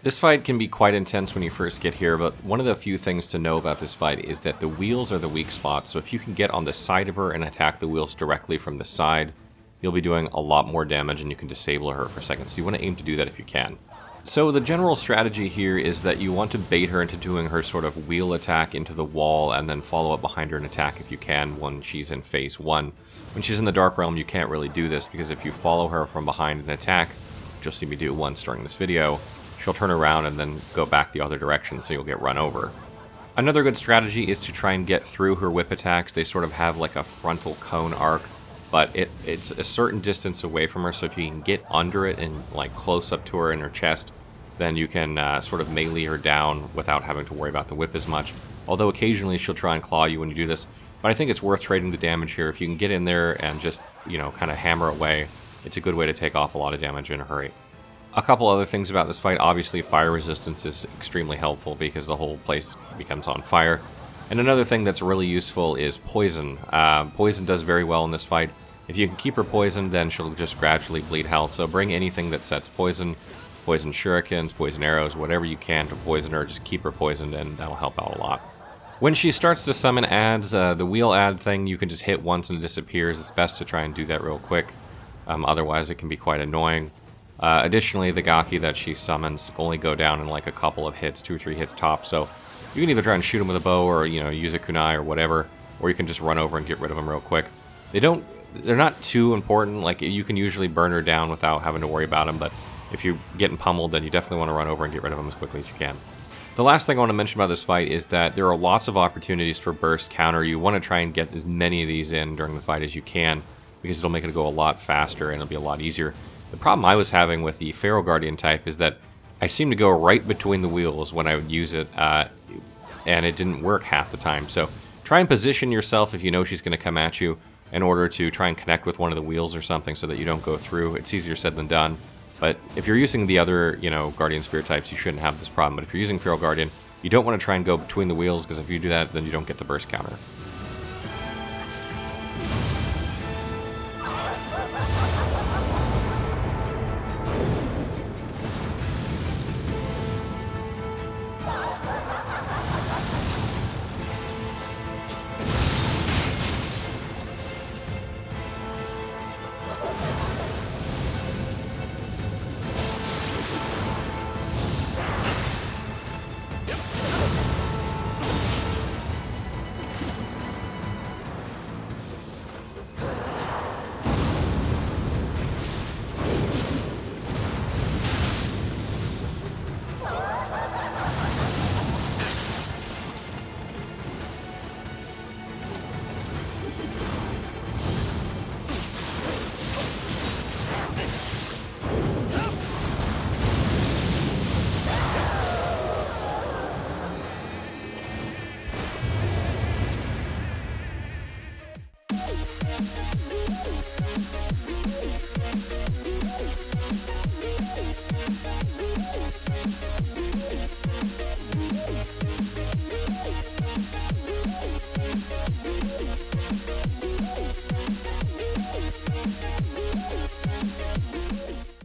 This fight can be quite intense when you first get here, but one of the few things to know about this fight is that the wheels are the weak spot, so if you can get on the side of her and attack the wheels directly from the side, you'll be doing a lot more damage and you can disable her for seconds, so you want to aim to do that if you can. So the general strategy here is that you want to bait her into doing her sort of wheel attack into the wall and then follow up behind her and attack if you can when she's in phase 1. When she's in the Dark Realm, you can't really do this because if you follow her from behind and attack, which you'll see me do once during this video, she'll turn around and then go back the other direction, so you'll get run over. Another good strategy is to try and get through her whip attacks. They sort of have like a frontal cone arc, but it's a certain distance away from her, so if you can get under it and like close up to her in her chest, then you can sort of melee her down without having to worry about the whip as much. Although occasionally she'll try and claw you when you do this, but I think it's worth trading the damage here. If you can get in there and just, you know, kind of hammer away, it's a good way to take off a lot of damage in a hurry. A couple other things about this fight. Obviously, fire resistance is extremely helpful because the whole place becomes on fire. And another thing that's really useful is poison. Poison does very well in this fight. If you can keep her poisoned, then she'll just gradually bleed health. So bring anything that sets poison, poison shurikens, poison arrows, whatever you can to poison her. Just keep her poisoned and that'll help out a lot. When she starts to summon adds, the wheel add thing, you can just hit once and it disappears. It's best to try and do that real quick. Otherwise, it can be quite annoying. Additionally, the Gaki that she summons only go down in like a couple of hits, 2 or 3 hits top, so you can either try and shoot them with a bow or, you know, use a kunai or whatever, or you can just run over and get rid of them real quick. They're not too important. Like, you can usually burn her down without having to worry about them, but if you're getting pummeled, then you definitely want to run over and get rid of them as quickly as you can. The last thing I want to mention about this fight is that there are lots of opportunities for burst counter. You want to try and get as many of these in during the fight as you can, because it'll make it go a lot faster and it'll be a lot easier. The problem I was having with the Feral Guardian type is that I seemed to go right between the wheels when I would use it, and it didn't work half the time. So try and position yourself if you know she's going to come at you in order to try and connect with one of the wheels or something so that you don't go through. It's easier said than done. But if you're using the other, you know, Guardian Spirit types, you shouldn't have this problem. But if you're using Feral Guardian, you don't want to try and go between the wheels, because if you do that, then you don't get the burst counter.